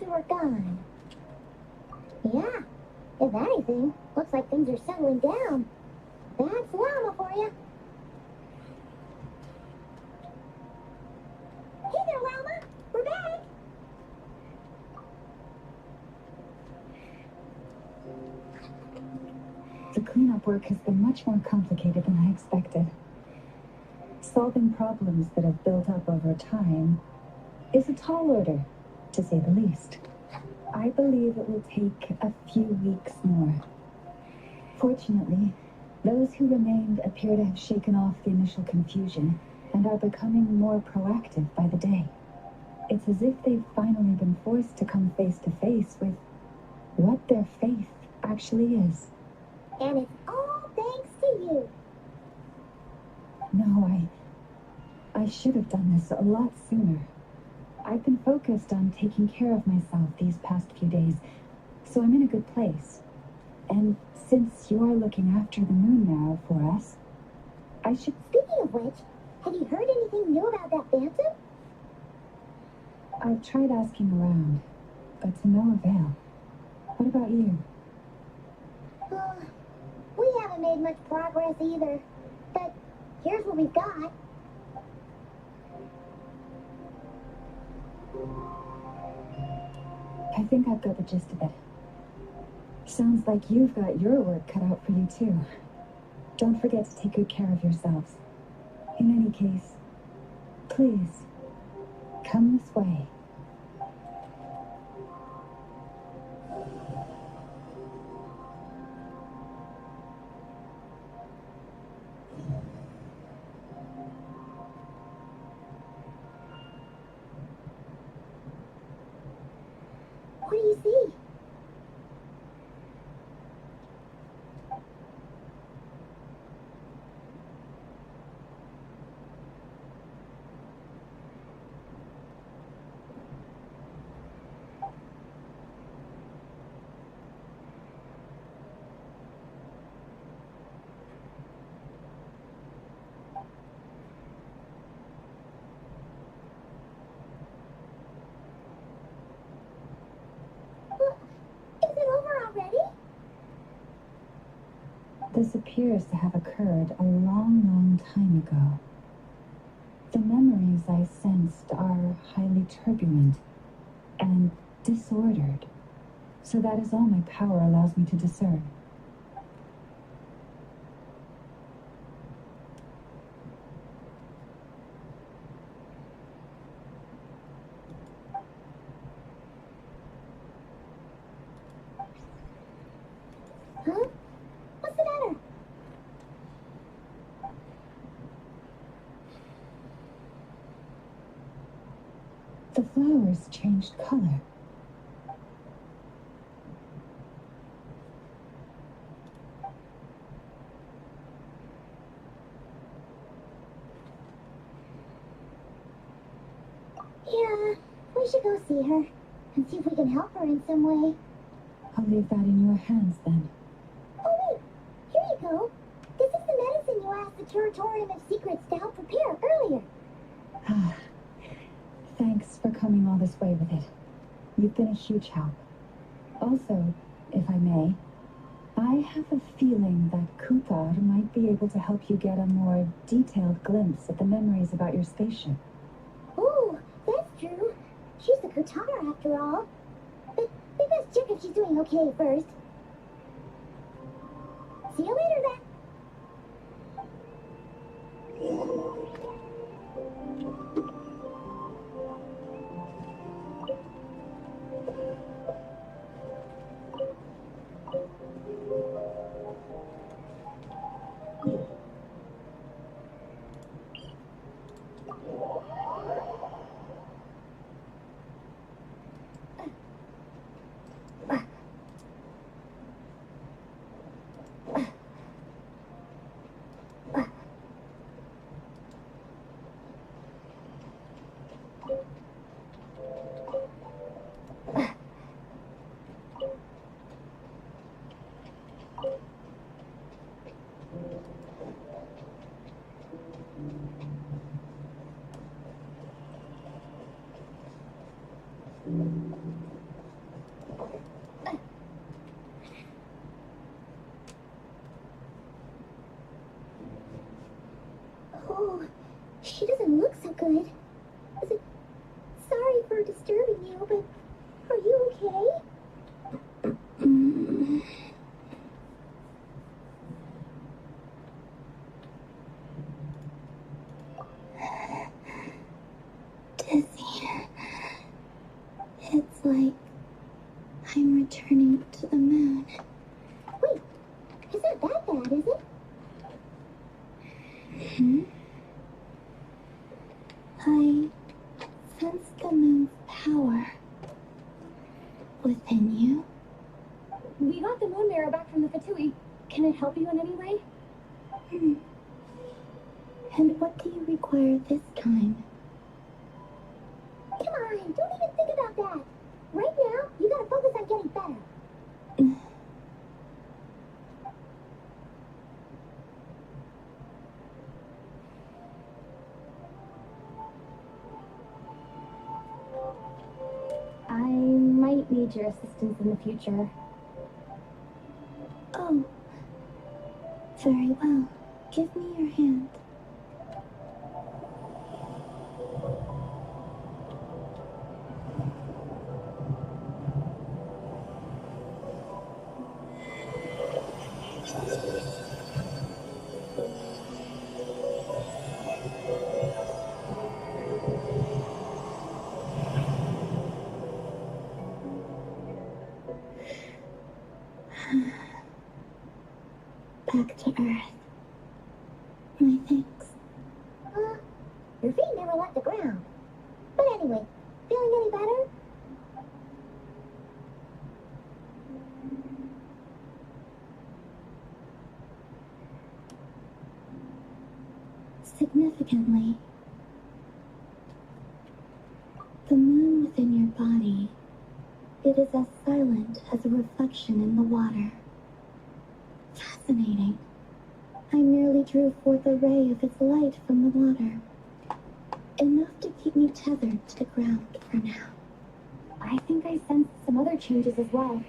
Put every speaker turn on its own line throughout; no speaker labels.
we were gone. Yeah, if anything, looks like things are settling down. That's llama for you. Hey there, llama. We're back.
The cleanup work has been much more complicated than I expected. Solving problems that have built up over time is a tall order, to say the least. I believe it will take a few weeks more. Fortunately, those who remained appear to have shaken off the initial confusion and are becoming more proactive by the day. It's as if they've finally been forced to come face to face with what their faith actually is.
And it's all thanks to you.
No, I should have done this a lot sooner. I've been focused on taking care of myself these past few days, so I'm in a good place. And since you're looking after the moon now for us, I should...
Speaking of which, have you heard anything new about that phantom?
I've tried asking around, but to no avail. What about you?
We haven't made much progress either. But here's what we've got.
I think I've got the gist of it. Sounds like you've got your work cut out for you too. Don't forget to take good care of yourselves. In any case, please, come this way.
What do you see? Is it over already?
This appears to have occurred a long, long time ago. The memories I sensed are highly turbulent and disordered, so that is all my power allows me to discern.
Huh? What's the matter?
The flowers changed color.
Yeah, we should go see her and see if we can help her in some way.
I'll leave that in your hands then.
Oh wait, here you go. This is the medicine you asked the Curatorium of Secrets to help prepare earlier.
Thanks for coming all this way with it. You've been a huge help. Also, if I may, I have a feeling that Kuthar might be able to help you get a more detailed glimpse at the memories about your spaceship.
Oh, that's true. She's the Kutara after all. But we best check if she's doing okay first. See you later then. She doesn't look so good. Sorry for disturbing you, but are you okay? Dizzy. It's like I'm returning to the moon. Wait, isn't that bad, is it? I sense the moon's power within you.
We got the moon mirror back from the Fatui. Can it help you in any way?
And what do you require this time? Come on, don't even think about that. Right now, you gotta focus on getting better.
I might need your assistance in the future.
Oh, very well. Give me your hand. Back to Earth. My thanks. Your feet never left the ground. But anyway, feeling any better? Significantly, the moon within your body, it is as silent as a reflection in the water. Fascinating. I merely drew forth a ray of its light from the water. Enough to keep me tethered to the ground for now.
I think I sensed some other changes as well.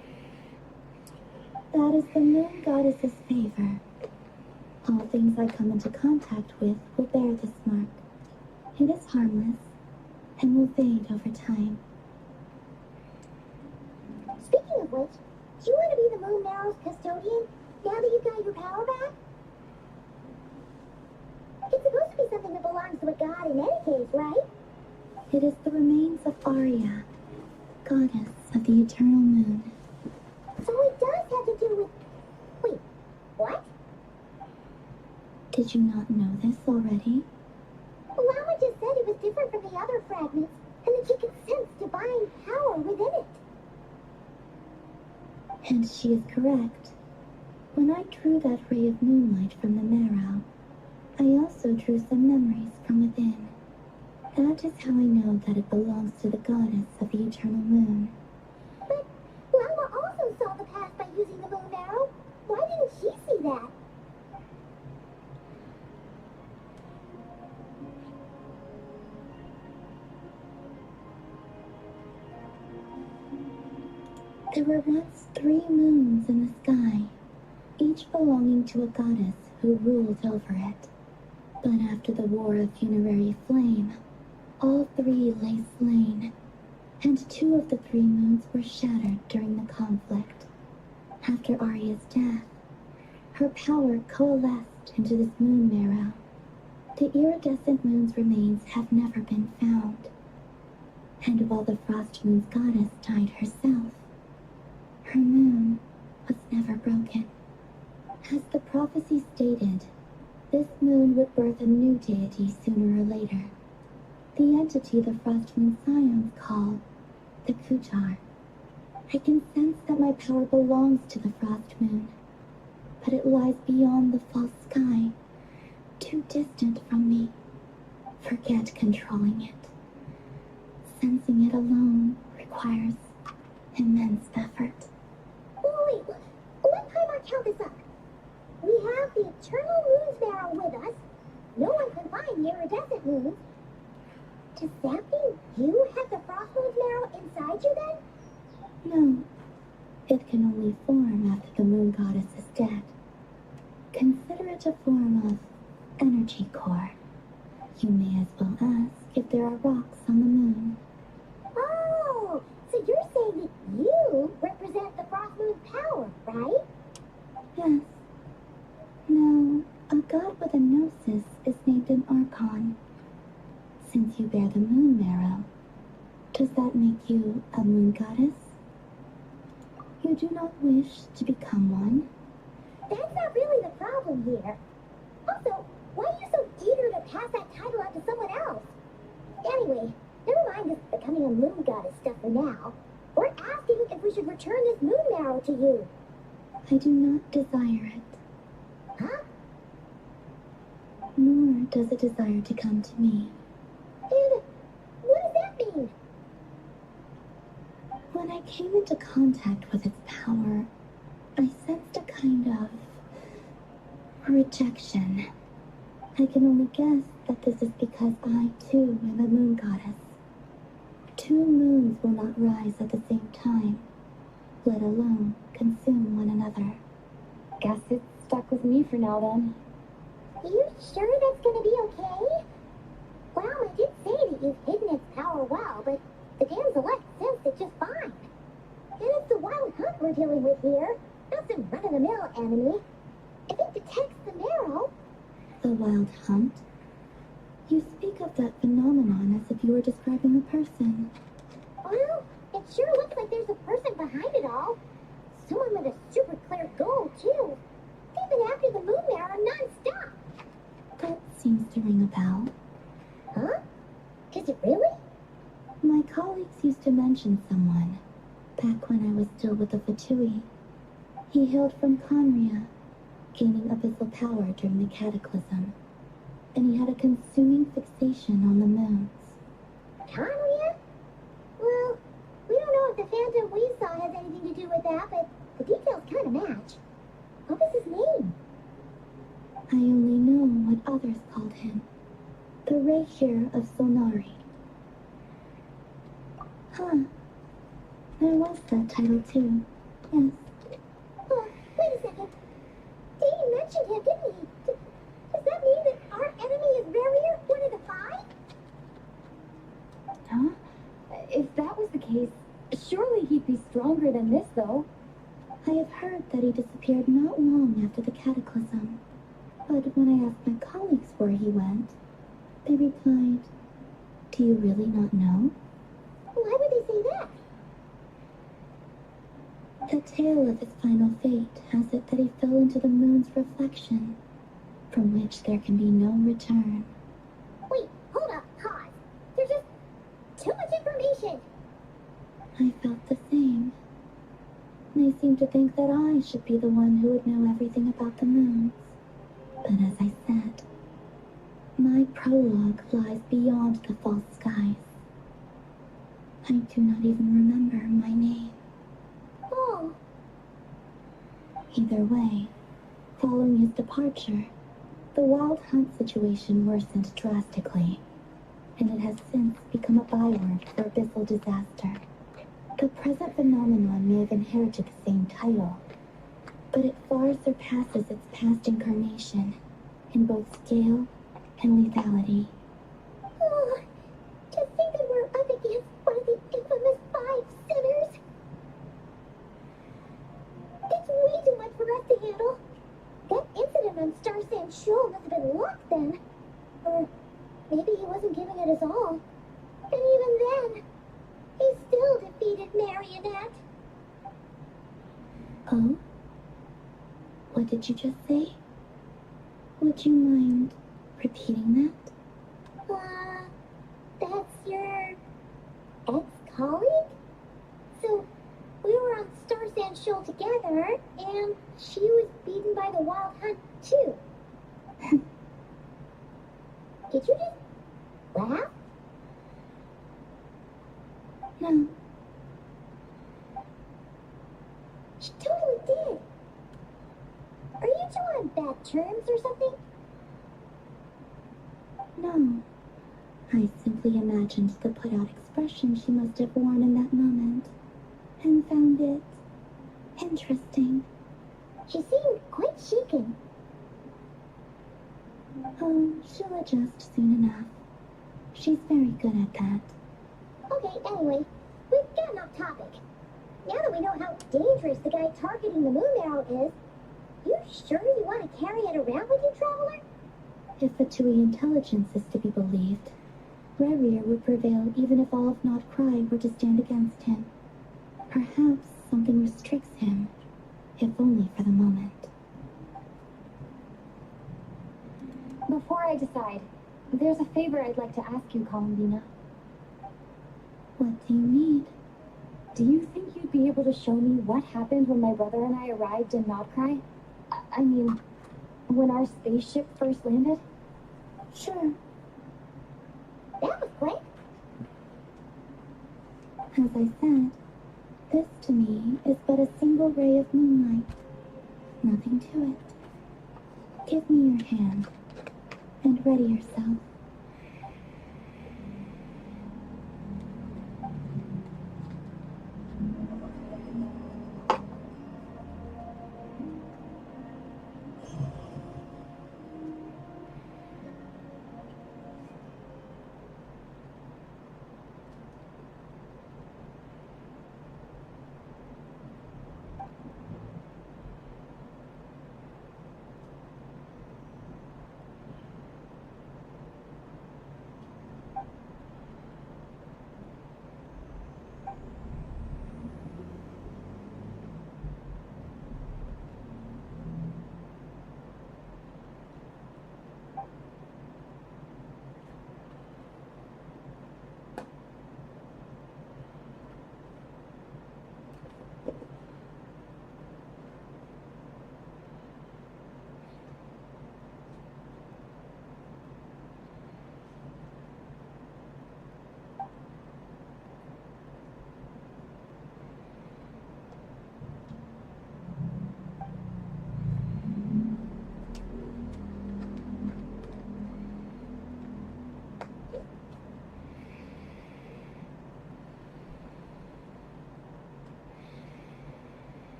That is the moon goddess's favor. All things I come into contact with will bear this mark. It is harmless and will fade over time. Speaking of which, do you want to be the moon marrow's custodian now that you got your power back? It's supposed to be something that belongs to a god in any case, right? It is the remains of Arya, goddess of the eternal moon. So it does have to do with... Wait, what? Did you not know this already? Lama just said it was different from the other fragments, and that you can sense divine power within it. And she is correct. When I drew that ray of moonlight from the marrow, I also drew some memories from within. That is how I know that it belongs to the goddess of the eternal moon. But Lama also saw the past by using the moon arrow. Why didn't she see that? There were once 3 moons in the sky, each belonging to a goddess who ruled over it. But after the War of Funerary Flame, all 3 lay slain, and 2 of the 3 moons were shattered during the conflict. After Arya's death, her power coalesced into this moon marrow. The iridescent moon's remains have never been found. And while the Frost Moon's goddess died herself, her moon was never broken. As the prophecy stated, this moon would birth a new deity sooner or later. The entity the Frost Moon Scions call the Kutar. I can sense that my power belongs to the Frost Moon, but it lies beyond the false sky, too distant from me. Forget controlling it. Sensing it alone requires immense effort. Wait, let Paimon count this up. We have the eternal moon's marrow with us. No one can find the iridescent moons. Does that mean you have the frost moon's marrow inside you then? No. It can only form after the moon goddess is dead. Consider it a form of energy core. You may as well ask if there are rocks on the moon.
Oh, so you're saying that you represent the Frost Moon's power, right?
Yes. Now, a god with a gnosis is named an Archon. Since you bear the moon marrow, does that make you a moon goddess? You do not wish to become one?
That's not really the problem here. Also, why are you so eager to pass that title on to someone else? Anyway, never mind this becoming a moon goddess stuff for now. We're asking if we should return this moon marrow to you.
I do not desire it,
Huh?
nor does it desire to come to me.
And what does that mean?
When I came into contact with its power, I sensed a kind of rejection. I can only guess that this is because I, too, am a moon goddess. Two moons will not rise at the same time, let alone consume one another.
Guess it's stuck with me for now then.
You sure that's gonna be okay? Well, I did say that you've hidden its power well, but the damselette sensed it just fine. And it's the wild hunt we're dealing with here, not some run-of-the-mill enemy. If it detects the marrow...
The wild hunt? You speak of that phenomenon as if you were describing a person.
Well, it sure looks like there's a person behind it all. Someone with a super clear goal, too. They've been after the moon marrow non-stop.
That seems to ring a bell.
Huh? Does it really?
My colleagues used to mention someone, back when I was still with the Fatui. He hailed from Conria, gaining abyssal power during the cataclysm, and he had a consuming fixation on the moons.
Conria? Well, we don't know if the phantom we saw has anything to do with that, but the details kind of match. What was his name?
I only know what others called him, the Reikir of Solnari. Huh. There was that title too, yes.
Oh, wait a second. Dane mentioned him, didn't he? Does that mean that our enemy is Barrier, one of the five?
Huh? If that was the case, surely he'd be stronger than this, though.
I have heard that he disappeared not long after the cataclysm. But when I asked my colleagues where he went, they replied, "Do you really not know?"
Why would they say that?
The tale of his final fate has it that he fell into the moon's reflection, from which there can be no return.
Wait, hold up, pause. There's just too much information.
I felt the same. They seemed to think that I should be the one who would know everything about the moons. But as I said, my prologue lies beyond the false skies. I do not even remember my name.
Oh,
Either way, following his departure, the wild hunt situation worsened drastically, and it has since become a byword for abyssal disaster. The present phenomenon may have inherited the same title, but it far surpasses its past incarnation in both scale and lethality.
oh, to think that we're up against one of the infamous five sinners. It's way too much for us to handle. That incident on Star Sand Shoal must have been luck then. Or maybe he wasn't giving it his all. And even then, he still defeated Marionette.
Oh? What did you just say? Would you mind repeating that?
That's your ex-colleague? So, we were on Star Sand Shoal together, and she was beaten by the Wild Hunt, too. Did you just laugh?
No.
She totally did. Are you two on bad terms or something?
No. I simply imagined the put-out expression she must have worn in that moment, and found it interesting.
She seemed quite shaken.
Oh, she'll adjust soon enough. She's very good at that.
Okay, anyway, we've gotten off topic. Now that we know how dangerous the guy targeting the moon arrow is, you sure you want to carry it around with you, Traveler?
If the Tui intelligence is to be believed, Rerir would prevail even if all of Not Cry were to stand against him. Perhaps something restricts him, if only for the moment.
Before I decide, there's a favor I'd like to ask you, Columbina.
What do you need?
Do you think you'd be able to show me what happened when my brother and I arrived in Nodcry? I mean, when our spaceship first landed?
Sure.
That was quick.
As I said, this to me is but a single ray of moonlight. Nothing to it. Give me your hand, and ready yourself.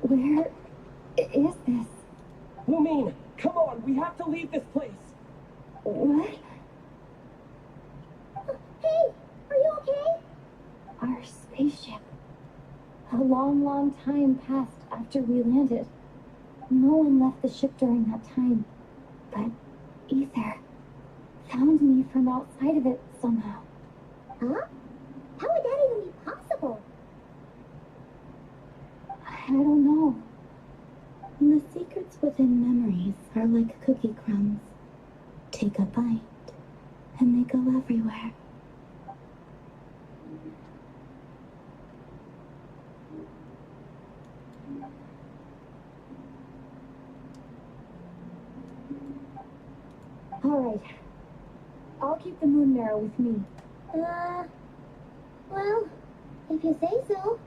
Where is this?
Lumine, come on, we have to leave this place.
What?
Hey, are you okay?
Our spaceship. A long, long time passed after we landed. No one left the ship during that time. But Ether found me from outside of it somehow.
Huh? How would that even be possible?
I don't know.
The secrets within memories are like cookie crumbs. Take a bite, and they go everywhere.
All right. I'll keep the moon mirror with me.
Well, if you say so.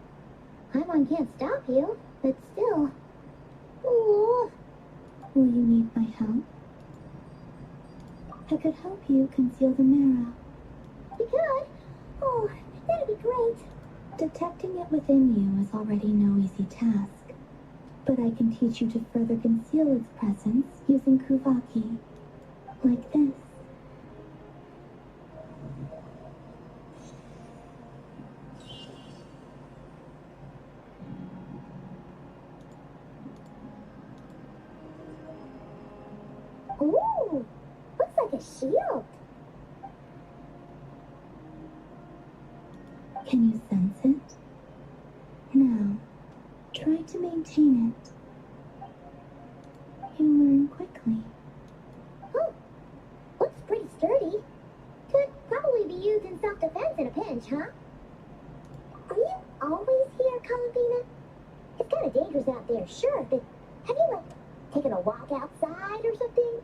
Paimon can't stop you, but still. Ooh.
Will you need my help? I could help you conceal the marrow.
You could? Oh, that'd be great.
Detecting it within you is already no easy task, but I can teach you to further conceal its presence using Kuvaki, like this.
Ooh, looks like a shield.
Can you sense it? Now, try to maintain it. You learn quickly.
Oh, looks pretty sturdy. Could probably be used in self-defense in a pinch, huh? Are you always here, Columbina? It's kind of dangerous out there, sure, but have you, taken a walk outside or something?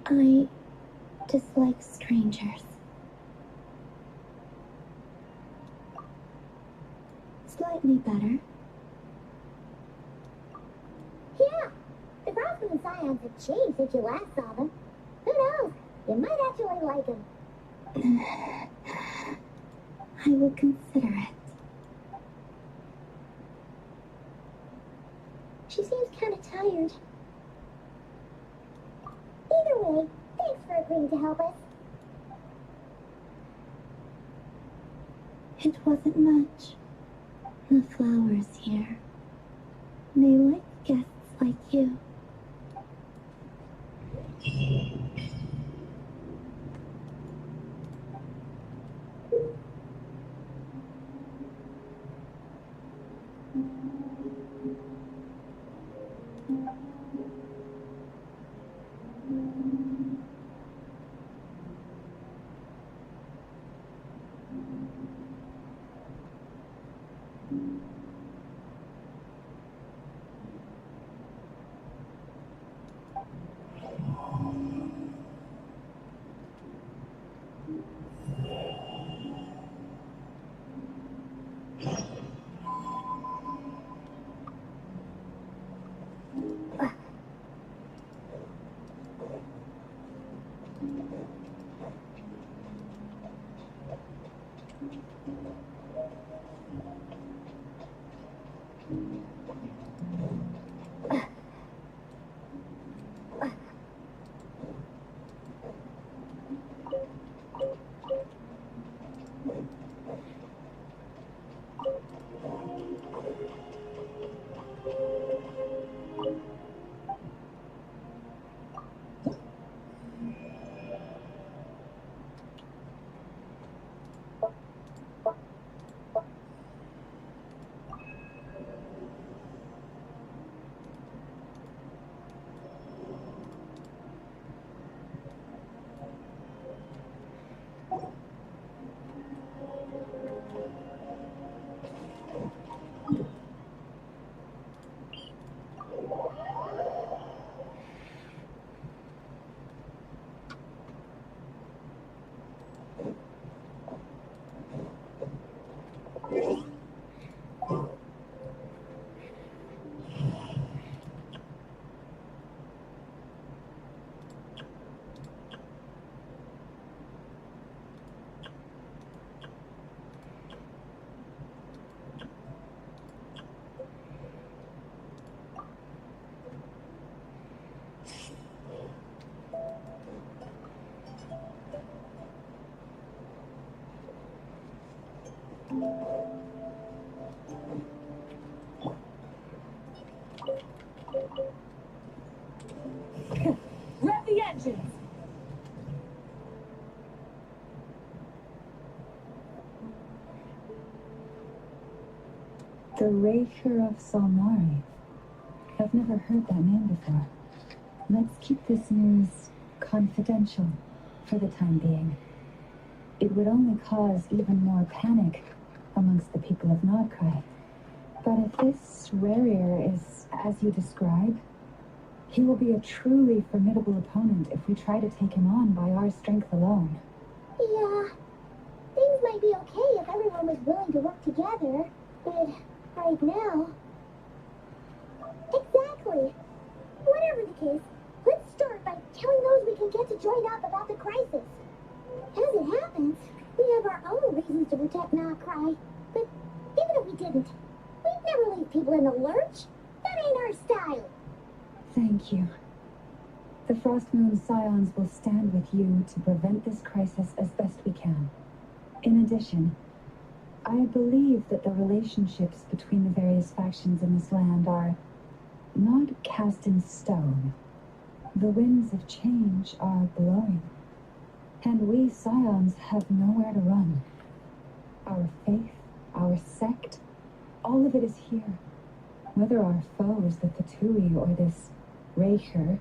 I dislike strangers. Slightly better.
Yeah, the Groves and Scions have changed since you last saw them. Who knows? You might actually like them.
I will consider it.
She seems kind of tired. Either way, thanks for agreeing to help us.
It wasn't much. The flowers here. They like guests like you.
Rev the engines! The Raker of Solnari. I've never heard that name before. Let's keep this news confidential for the time being. It would only cause even more panic amongst the people of Nodcry. But if this Rarier is as you describe, he will be a truly formidable opponent if we try to take him on by our strength alone.
Yeah, things might be okay if everyone was willing to work together, but right now... Exactly. Whatever the case, let's start by telling those we can get to join up about the crisis. As it happens, we have our own reasons to protect Nodcry, but even if we didn't, we'd never leave people in the lurch. That ain't our style.
Thank you. The Frostmoon Scions will stand with you to prevent this crisis as best we can. In addition, I believe that the relationships between the various factions in this land are not cast in stone. The winds of change are blowing, and we Scions have nowhere to run. Our faith, our sect, all of it is here. Whether our foe is the Fatui or this Raker,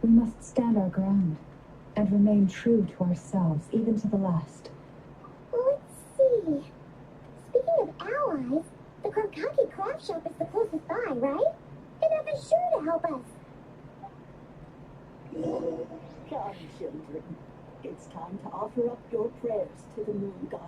we must stand our ground and remain true to ourselves, even to the last.
Let's see. Speaking of allies, the Kromkaki craft shop is the closest by, right? And that is sure to help us.
Come, children. It's time to offer up your prayers to the moon goddess.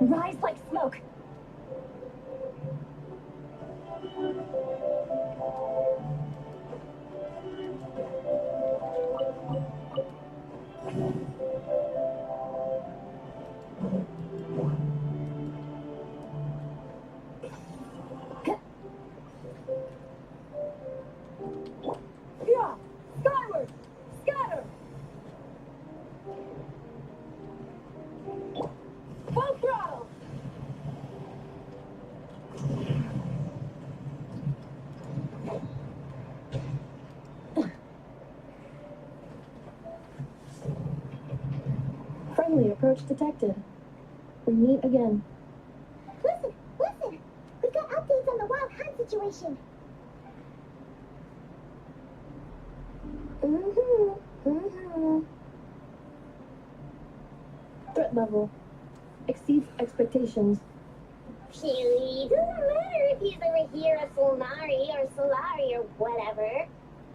Rise like smoke.
Yeah! Skyward! Scatter! Full throttle!
Friendly approach detected. We meet again.
Listen, listen! We've got updates on the wild hunt situation.
Threat level exceeds expectations.
Really? Doesn't matter if he's over here a Solnari or Solari or whatever.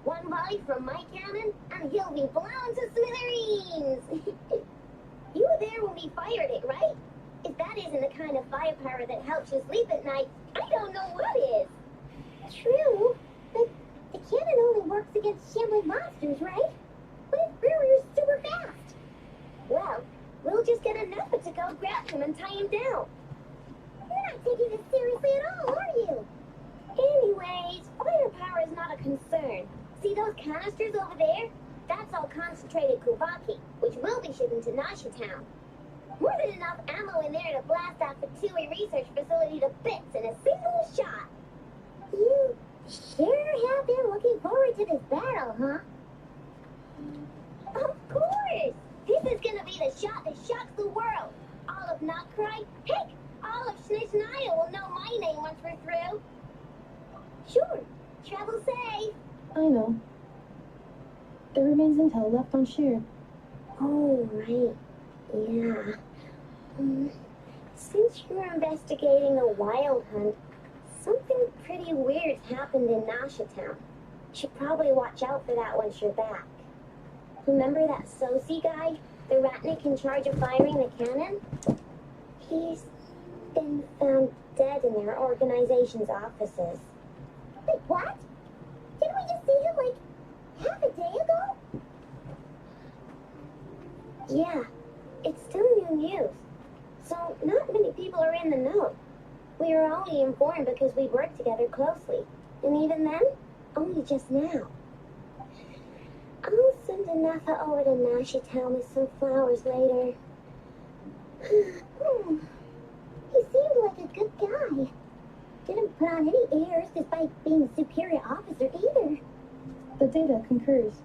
One volley from my cannon, and he'll be blown to smithereens! You were there when we fired it, right? If that isn't the kind of firepower that helps you sleep at night, I don't know what is. True, but the cannon only works against shambling monsters, right? What if Brewer's super fast? Well, we'll just get enough to go grab him and tie him down. You're not taking this seriously at all, are you? Anyways, firepower is not a concern. See those canisters over there? That's all concentrated Kubaki, which will be shipping to Nasha Town. More than enough ammo in there to blast that Fatui research facility to bits in a single shot. You sure have been looking forward to this battle, huh? Of course! This is gonna be the shot that shocks the world. All of Notcry, heck, all of Snishnaya will know my name once we're through. Sure, travel safe.
I know. There remains intel left unshared.
Oh, right. Yeah. Since you're investigating a wild hunt, something pretty weird's happened in Nasha Town. Should probably watch out for that once you're back. Remember that Sosi guy? The ratnik in charge of firing the cannon? He's been found dead in their organization's offices. Wait, what? Didn't we just see him like half a day ago? Yeah, it's still new news. So not many people are in the know. We were only informed because we worked together closely. And even then, only just now. I'll send Anafa over to Nasha Town with some flowers later. He seemed like a good guy. Didn't put on any airs despite being a superior officer either.
The data concurs.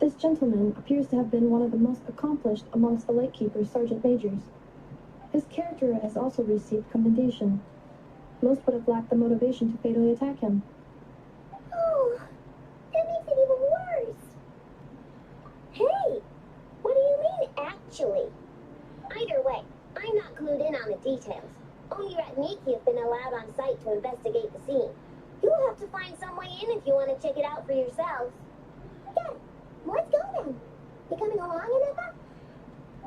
This gentleman appears to have been one of the most accomplished amongst the Lightkeeper's sergeant majors. His character has also received commendation. Most would have lacked the motivation to fatally attack him.
Oh, that makes it even worse. Hey, what do you mean, actually? Either way, I'm not clued in on the details. Only Ratniki have been allowed on site to investigate the scene. You'll have to find some way in if you want to check it out for yourselves. Yeah, let's go then. You coming along, Anafa?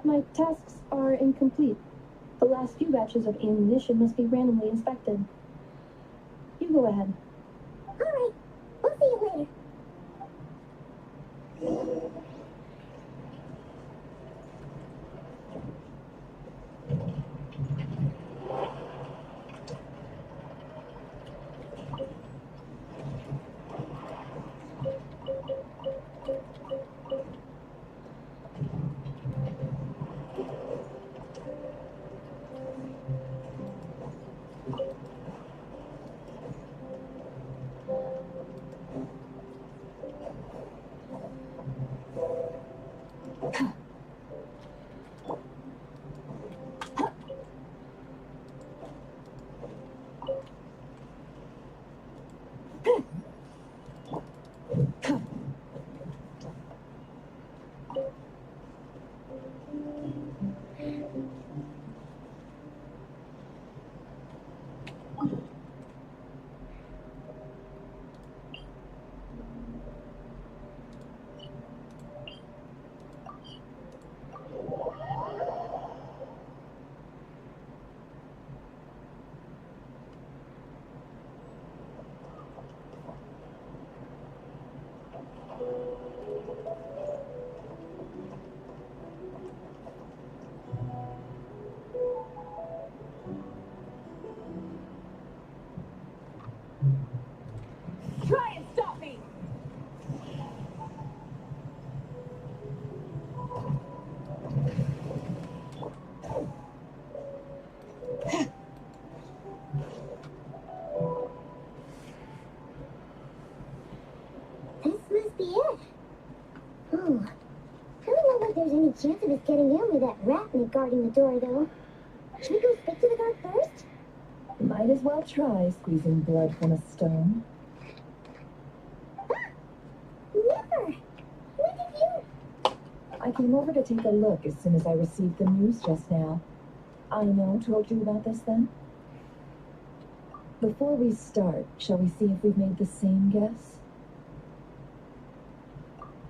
My tasks are incomplete. The last few batches of ammunition must be randomly inspected. You go ahead.
All right, we'll see you later. getting in with that ratnik guarding the door, though. Should we go speak to the guard first?
Might as well try squeezing blood from a stone.
Never! When did you...
I came over to take a look as soon as I received the news just now. I know told you about this then? Before we start, shall we see if we've made the same guess?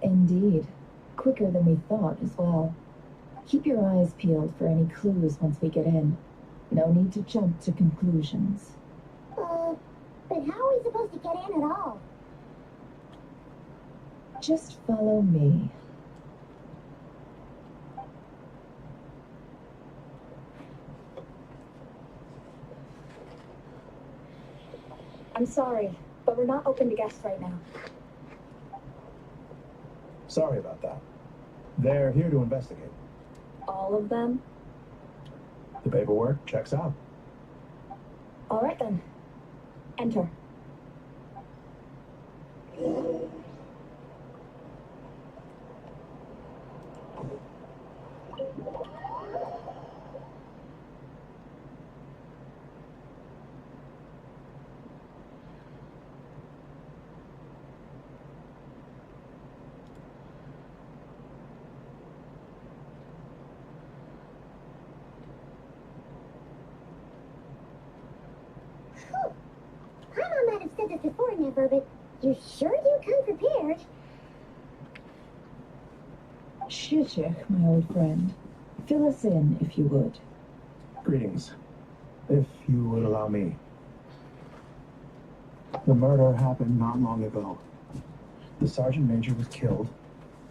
Indeed. Quicker than we thought as well. Keep your eyes peeled for any clues once we get in. No need to jump to conclusions.
But how are we supposed to get in at all?
Just follow me.
I'm sorry, but we're not open to guests right now.
Sorry about that. They're here to investigate.
All of them?
The paperwork checks out.
All right then. Enter.
Paimon might have said this before, Never, but you sure do come prepared.
Shishik, my old friend. Fill us in, if you would.
Greetings. If you would allow me. The murder happened not long ago. The sergeant major was killed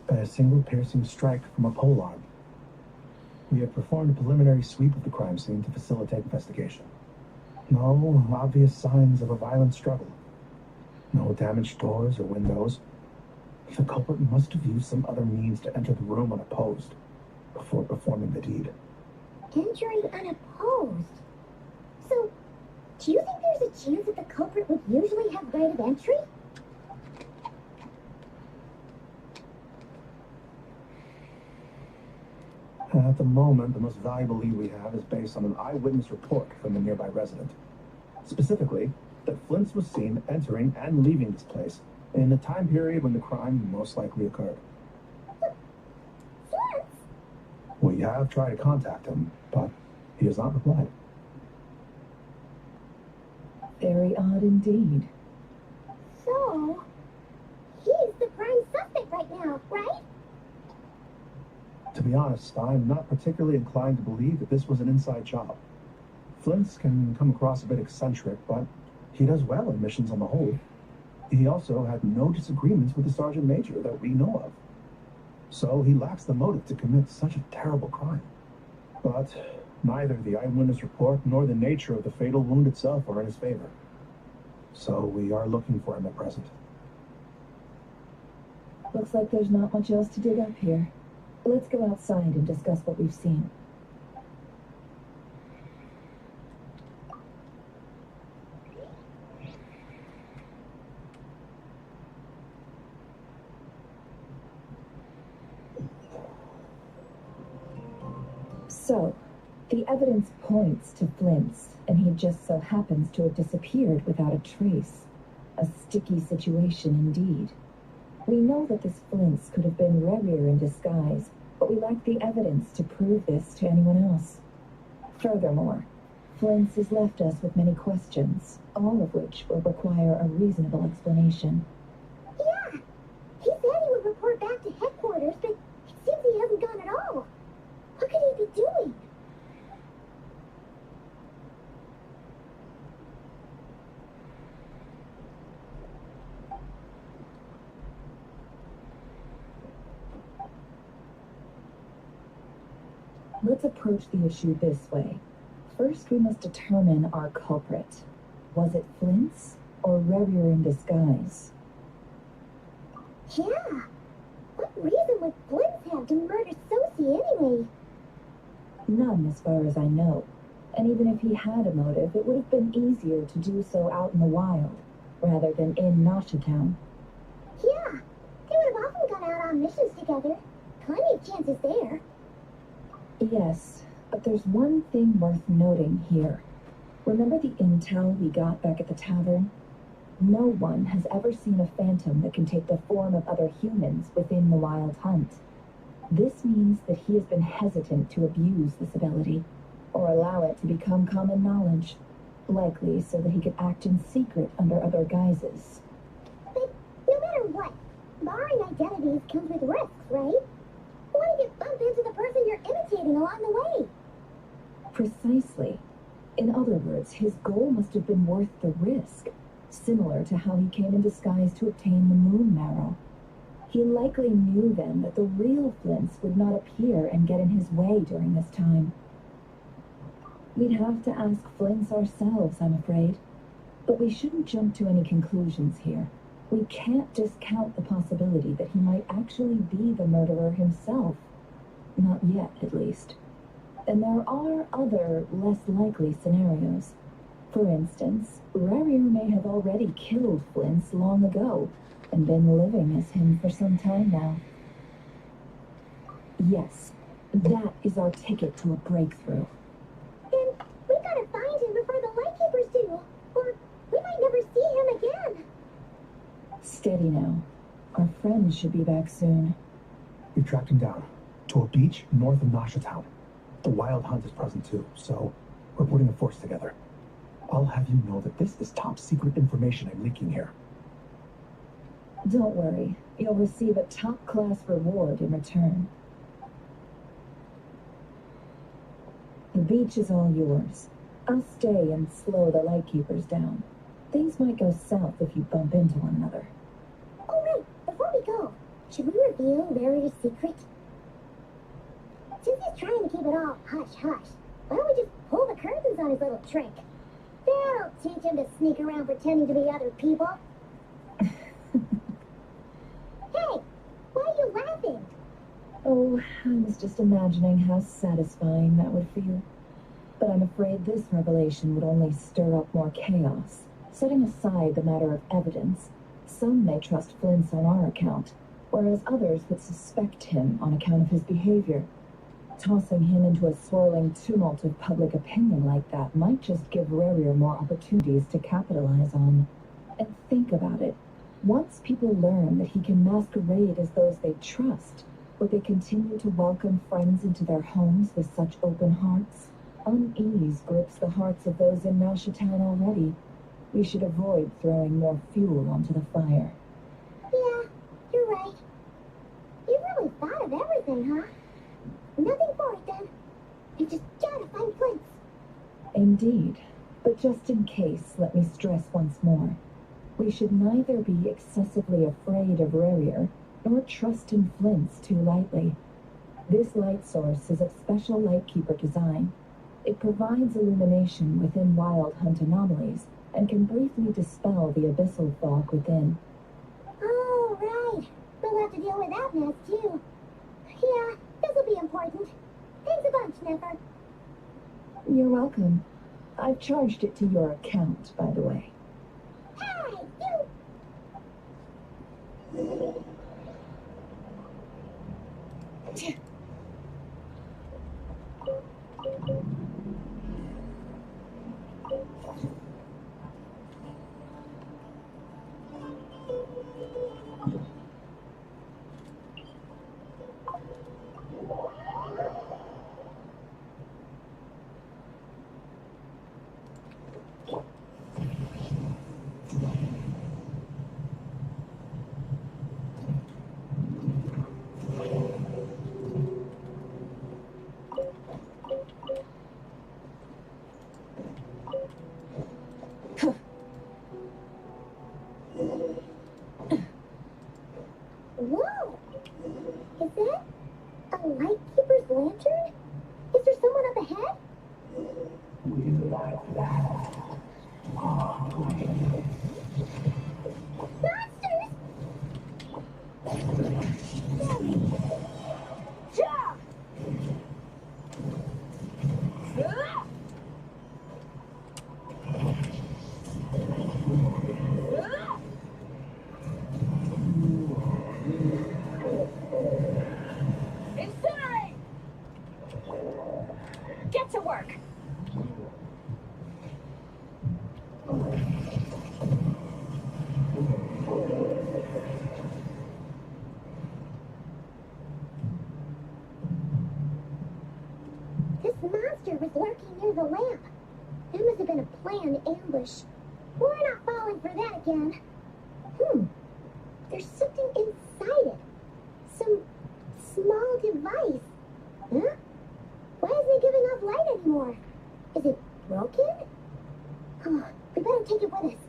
by a single piercing strike from a polearm. We have performed a preliminary sweep of the crime scene to facilitate investigation. No obvious signs of a violent struggle. No damaged doors or windows. The culprit must have used some other means to enter the room unopposed before performing the deed.
Entering unopposed? So, do you think there's a chance that the culprit would usually have right of entry?
At the moment, the most valuable lead we have is based on an eyewitness report from a nearby resident. Specifically, that Flint's was seen entering and leaving this place in the time period when the crime most likely occurred.
Flint?
We have tried to contact him, but he has not replied.
Very odd indeed.
So, he's the prime suspect right now, right?
To be honest, I'm not particularly inclined to believe that this was an inside job. Flint's can come across a bit eccentric, but he does well in missions on the whole. He also had no disagreements with the sergeant major that we know of. So he lacks the motive to commit such a terrible crime. But neither the eyewitness report nor the nature of the fatal wound itself are in his favor. So we are looking for him at present.
Looks like there's not much else to dig up here. Let's go outside and discuss what we've seen. So, the evidence points to Flint's, and he just so happens to have disappeared without a trace. A sticky situation indeed. We know that this Flint's could have been Revier in disguise, but we lack the evidence to prove this to anyone else. Furthermore, Flint's has left us with many questions, all of which will require a reasonable explanation.
Yeah. He said he would report back to headquarters, but it seems he hasn't gone at all. What could he be doing?
Let's approach the issue this way. First, we must determine our culprit. Was it Flint's or Revier in disguise?
Yeah. What reason would Flint have to murder Sophie anyway?
None, as far as I know. And even if he had a motive, it would have been easier to do so out in the wild, rather than in Noshatown.
Yeah. They would have often gone out on missions together. Plenty of chances there.
Yes, but there's one thing worth noting here. Remember the intel we got back at the tavern? No one has ever seen a phantom that can take the form of other humans within the Wild Hunt. This means that he has been hesitant to abuse this ability, or allow it to become common knowledge, likely so that he could act in secret under other guises.
But no matter what, barring identities comes with risks, right? What if you bump into the person you're imitating along the way?
Precisely. In other words, his goal must have been worth the risk, similar to how he came in disguise to obtain the moon marrow. He likely knew then that the real Flins would not appear and get in his way during this time. We'd have to ask Flins ourselves, I'm afraid. But we shouldn't jump to any conclusions here. We can't discount the possibility that he might actually be the murderer himself. Not yet, at least. And there are other, less likely scenarios. For instance, Rarier may have already killed Flins long ago, and been living as him for some time now. Yes, that is our ticket to a breakthrough.
Then we gotta find him before the Lightkeepers do, or we might never see him again.
Steady now. Our friend should be back soon.
We've tracked him down to a beach north of Nasha Town. The Wild Hunt is present too, so we're putting a force together. I'll have you know that this is top secret information I'm leaking here.
Don't worry, you'll receive a top-class reward in return. The beach is all yours. I'll stay and slow the Lightkeepers down. Things might go south if you bump into one another.
Oh right, before we go, should we reveal Rarier's secret? Since he's trying to keep it all hush-hush, why don't we just pull the curtains on his little trick? That'll teach him to sneak around pretending to be other people. Hey, why are you laughing?
Oh, I was just imagining how satisfying that would feel. But I'm afraid this revelation would only stir up more chaos. Setting aside the matter of evidence, some may trust Flint's on our account, whereas others would suspect him on account of his behavior. Tossing him into a swirling tumult of public opinion like that might just give Rarier more opportunities to capitalize on. And think about it. Once people learn that he can masquerade as those they trust, would they continue to welcome friends into their homes with such open hearts? Unease grips the hearts of those in Nasha Town already. We should avoid throwing more fuel onto the fire.
Yeah, you're right. You really thought of everything, huh? Nothing for it then. You just gotta find Flint.
Indeed. But just in case, let me stress once more. We should neither be excessively afraid of Rarier, nor trust in Flint's too lightly. This light source is of special Lightkeeper design. It provides illumination within Wild Hunt anomalies, and can briefly dispel the abyssal fog within.
Oh, right. We'll have to deal with that mess, too. Yeah, this'll be important. Thanks a bunch, Nefer.
You're welcome. I've charged it to your account, by the way.
Hey, you! an ambush. We're not falling for that again. There's something inside it. Some small device. Huh? Why isn't it giving off light anymore? Is it broken? Oh, we better take it with us.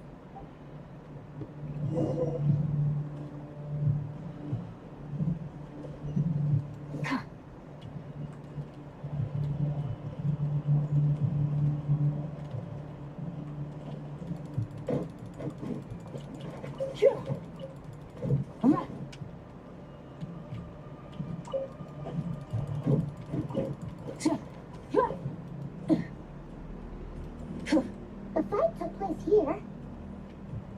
A fight took place here.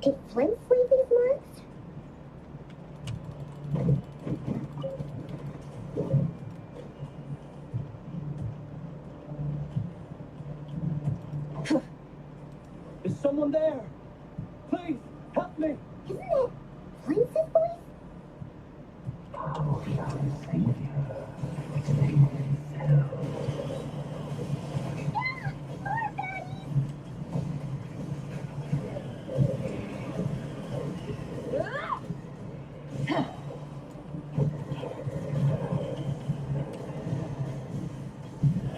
Did Flint leave these marks?
Is someone there? Please, help me!
Isn't it Flint's voice?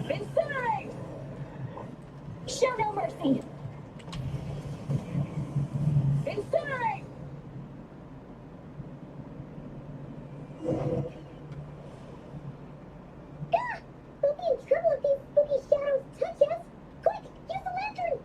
Incinerate! Show no mercy! Incinerate!
Ah! We'll be in trouble if these spooky shadows touch us! Quick, use the lantern!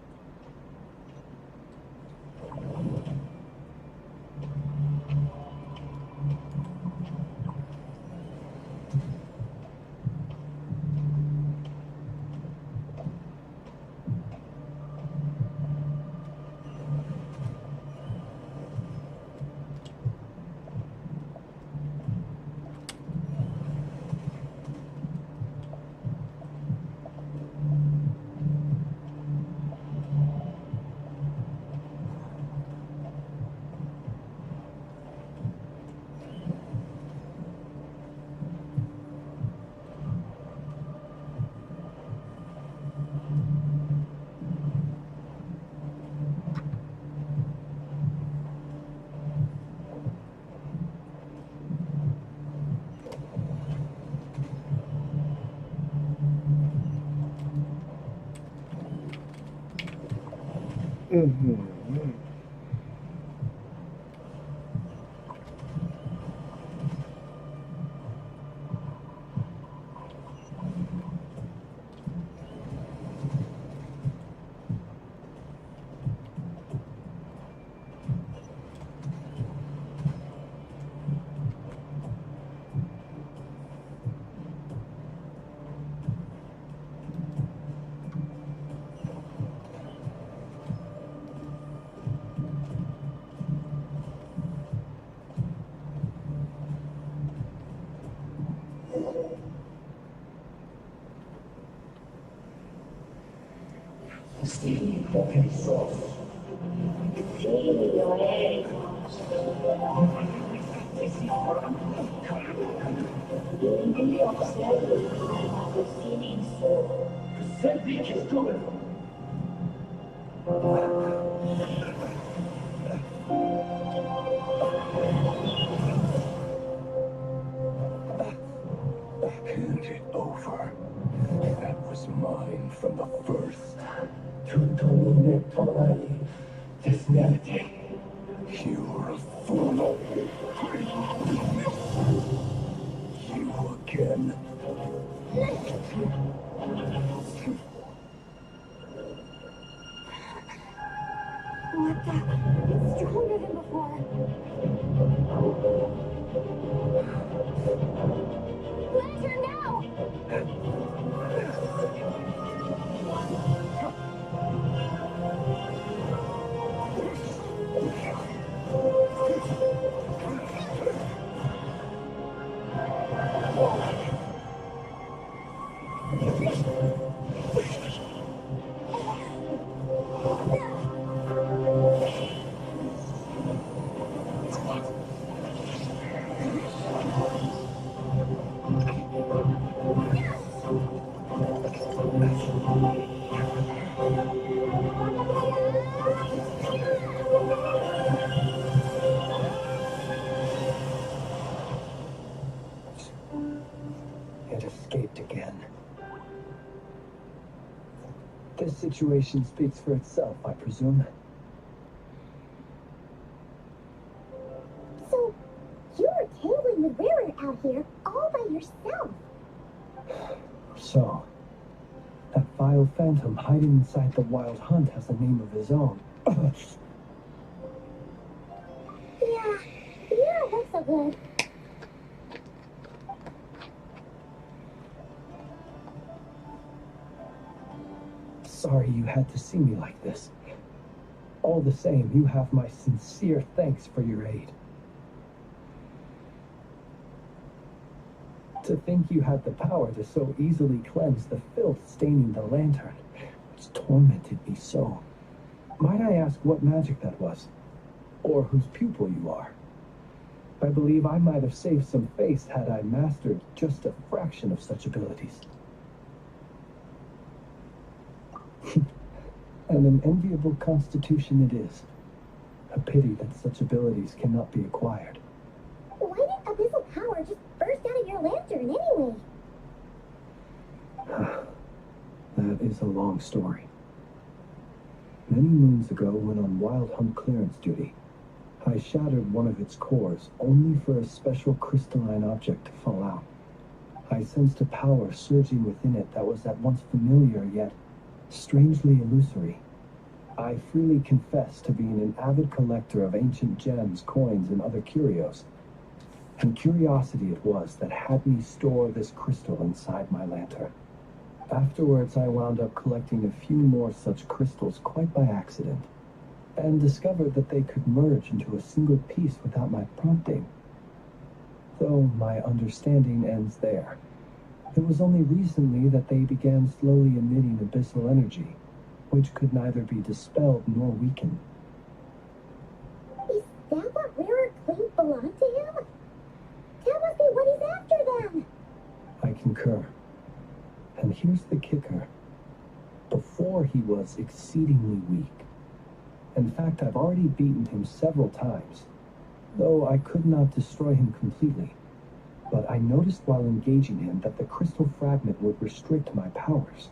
Hand it over. That was mine from the first. You're a fool. You again.
What the? It's stronger than before. Lantern now!
situation speaks for itself, I presume.
So, you were tangling with Rare out here all by yourself.
So, that vile phantom hiding inside the Wild Hunt has a name of his own.
Yeah, you don't look so good.
Sorry you had to see me like this. All the same, you have my sincere thanks for your aid. To think you had the power to so easily cleanse the filth staining the lantern, it's tormented me so. Might I ask what magic that was? Or whose pupil you are? I believe I might have saved some face had I mastered just a fraction of such abilities. And an enviable constitution it is. A pity that such abilities cannot be acquired.
Why did abyssal power just burst out of your lantern anyway?
That is a long story. Many moons ago, when on Wild Hunt clearance duty, I shattered one of its cores only for a special crystalline object to fall out. I sensed a power surging within it that was at once familiar yet strangely illusory. I freely confess to being an avid collector of ancient gems, coins, and other curios. And curiosity it was that had me store this crystal inside my lantern. Afterwards, I wound up collecting a few more such crystals quite by accident, and discovered that they could merge into a single piece without my prompting. Though my understanding ends there. It was only recently that they began slowly emitting abyssal energy, which could neither be dispelled nor weakened.
Is that what Rare claimed belonged to him? That must be what he's after then.
I concur. And here's the kicker. Before he was exceedingly weak. In fact, I've already beaten him several times, though I could not destroy him completely. But I noticed while engaging him that the crystal fragment would restrict my powers.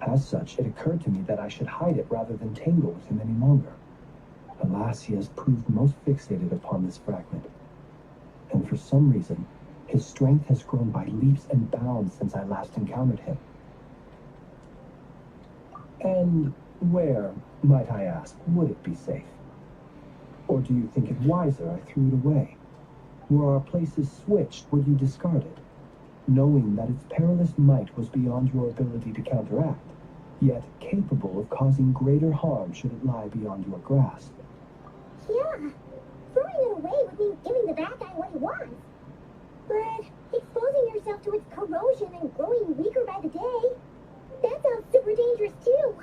As such, it occurred to me that I should hide it rather than tangle with him any longer. Alas, he has proved most fixated upon this fragment. And for some reason, his strength has grown by leaps and bounds since I last encountered him. And where, might I ask, would it be safe? Or do you think it wiser I threw it away? Were our places switched, would you discard it, knowing that its perilous might was beyond your ability to counteract, yet capable of causing greater harm should it lie beyond your grasp?
Yeah, throwing it away would mean giving the bad guy what he wants. But exposing yourself to its corrosion and growing weaker by the day, that sounds super dangerous too.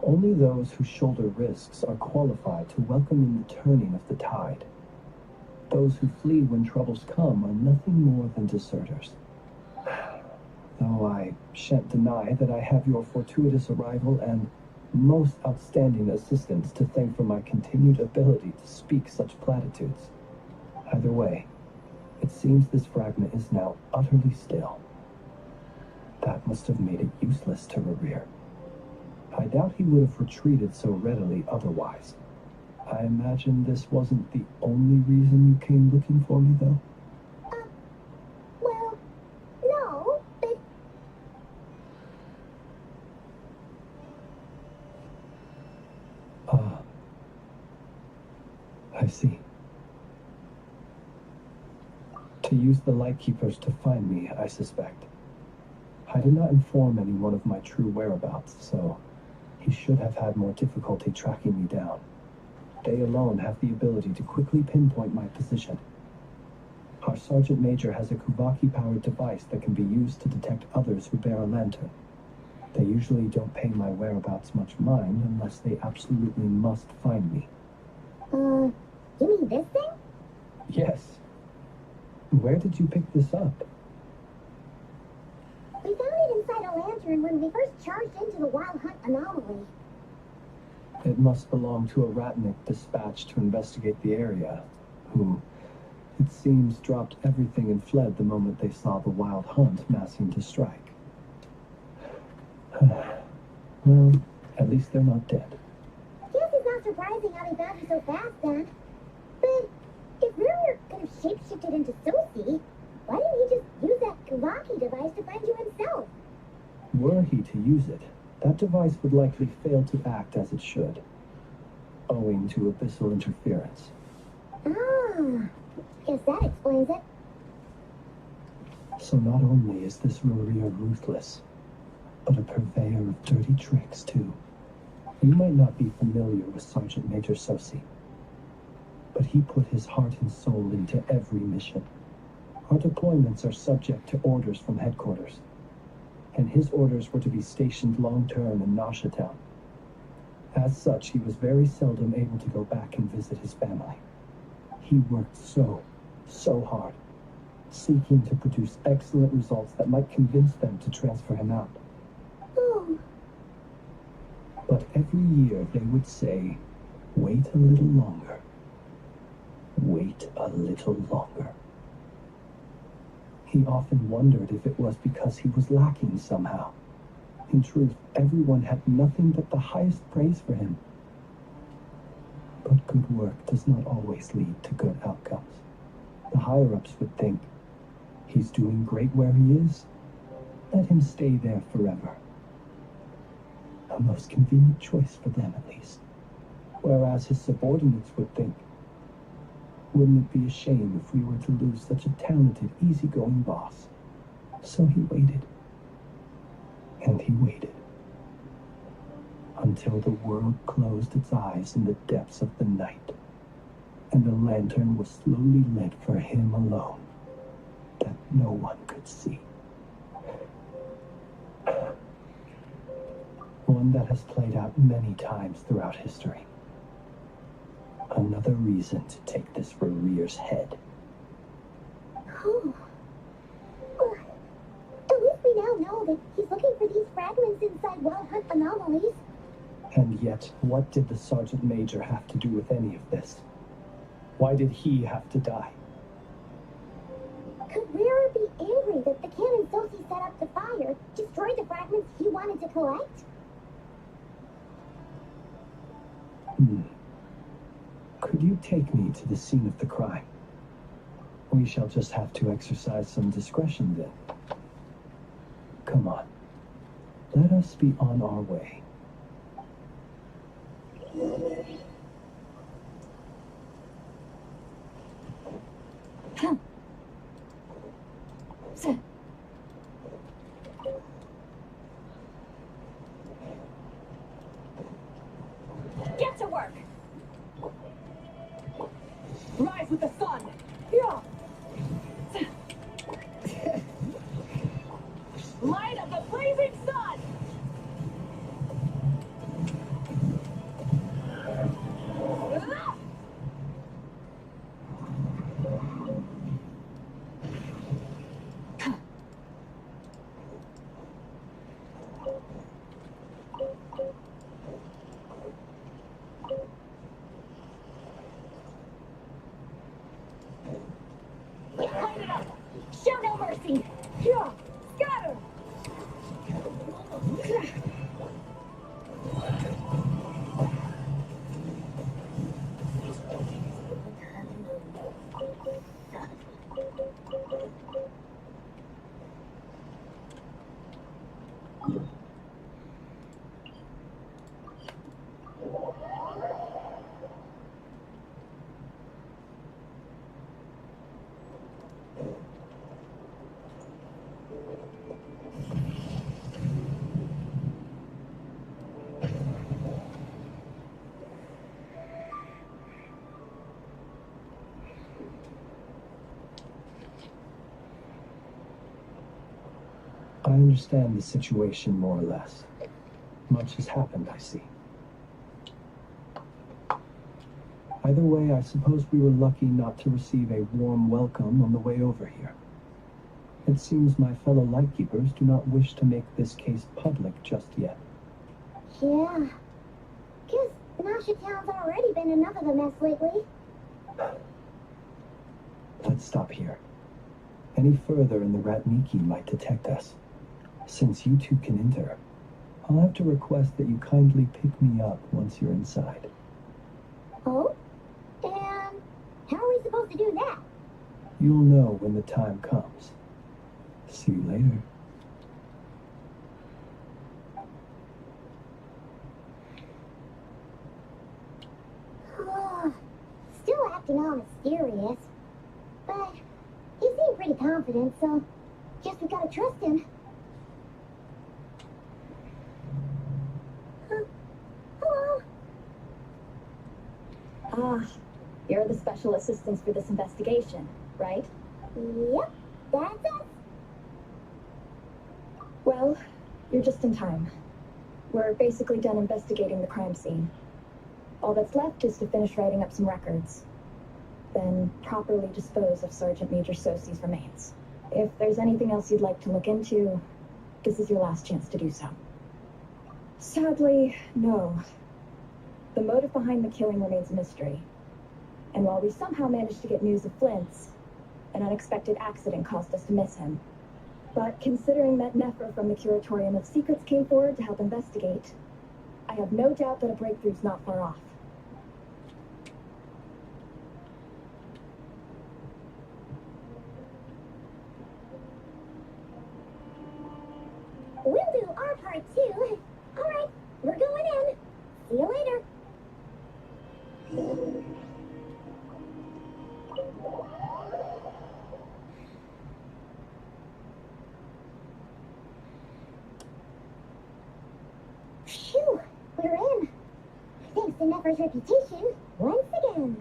Only those who shoulder risks are qualified to welcome in the turning of the tide. Those who flee when troubles come are nothing more than deserters. Though I shan't deny that I have your fortuitous arrival and most outstanding assistance to thank for my continued ability to speak such platitudes. Either way, it seems this fragment is now utterly still. That must have made it useless to Revere. I doubt he would have retreated so readily otherwise. I imagine this wasn't the only reason you came looking for me, though?
Well, no, but...
Ah. I see. To use the Lightkeepers to find me, I suspect. I did not inform anyone of my true whereabouts, so he should have had more difficulty tracking me down. They alone have the ability to quickly pinpoint my position. Our Sergeant Major has a Kuvaki-powered device that can be used to detect others who bear a lantern. They usually don't pay my whereabouts much mind unless they absolutely must find me.
You mean this thing?
Yes. Where did you pick this up?
We found it inside a lantern when we first charged into the Wild Hunt anomaly.
It must belong to a Ratnik dispatched to investigate the area, who, it seems, dropped everything and fled the moment they saw the Wild Hunt massing to strike. Well, at least they're not dead.
Guess it's not surprising how they found you so fast, then. But if Ruru could have shapeshifted into Sophie, why didn't he just use that Kavaki device to find you himself?
Were he to use it, that device would likely fail to act as it should, owing to abyssal interference.
Ah, guess that explains it.
So not only is this Ruria ruthless, but a purveyor of dirty tricks, too. You might not be familiar with Sergeant Major Sosi, but he put his heart and soul into every mission. Our deployments are subject to orders from headquarters, and his orders were to be stationed long-term in Nasha Town. As such, he was very seldom able to go back and visit his family. He worked so hard, seeking to produce excellent results that might convince them to transfer him out.
Oh,
But every year they would say, wait a little longer. Wait a little longer. He often wondered if it was because he was lacking somehow. In truth, everyone had nothing but the highest praise for him. But good work does not always lead to good outcomes. The higher-ups would think, he's doing great where he is. Let him stay there forever. A most convenient choice for them, at least. Whereas his subordinates would think, wouldn't it be a shame if we were to lose such a talented, easygoing boss? So he waited. And he waited. Until the world closed its eyes in the depths of the night, and a lantern was slowly lit for him alone, that no one could see. One that has played out many times throughout history. Another reason to take this Rurir's head.
oh. Well, at least we now know that he's looking for these fragments inside Wild Hunt anomalies.
And yet, what did the Sergeant Major have to do with any of this? Why did he have to die?
Could Rara be angry that the cannon Sophie set up to fire destroyed the fragments he wanted to collect?
Could you take me to the scene of the crime? We shall just have to exercise some discretion then. Come on. Let us be on our way.
Get to work! Rise with the sun! Yeah. Light of the blazing sun! Ah! Light it up! Show no mercy! Yeah. Scatter!
I understand the situation more or less. Much has happened, I see. Either way, I suppose we were lucky not to receive a warm welcome on the way over here. It seems my fellow Lightkeepers do not wish to make this case public just yet.
Yeah. Guess Nasha Town's already been enough of a mess lately.
Let's stop here. Any further and the Ratniki might detect us. Since you two can enter, I'll have to request that you kindly pick me up once you're inside.
Oh? And how are we supposed to do that?
You'll know when the time comes. See you later.
Still acting all mysterious. But he seemed pretty confident, so guess we gotta trust him. Hello?
Ah, you're the special assistants for this investigation, right?
Yep, that's us.
Well, you're just in time. We're basically done investigating the crime scene. All that's left is to finish writing up some records. Then properly dispose of Sergeant Major Sosie's remains. If there's anything else you'd like to look into, this is your last chance to do so. Sadly, no. The motive behind the killing remains a mystery. And while we somehow managed to get news of Flint's, an unexpected accident caused us to miss him. But considering that Nefer from the Curatorium of Secrets came forward to help investigate, I have no doubt that a breakthrough's not far off.
We'll do our part too. Alright, we're going in. See you later. Phew, we're in. Thanks to Nefer's reputation, once again.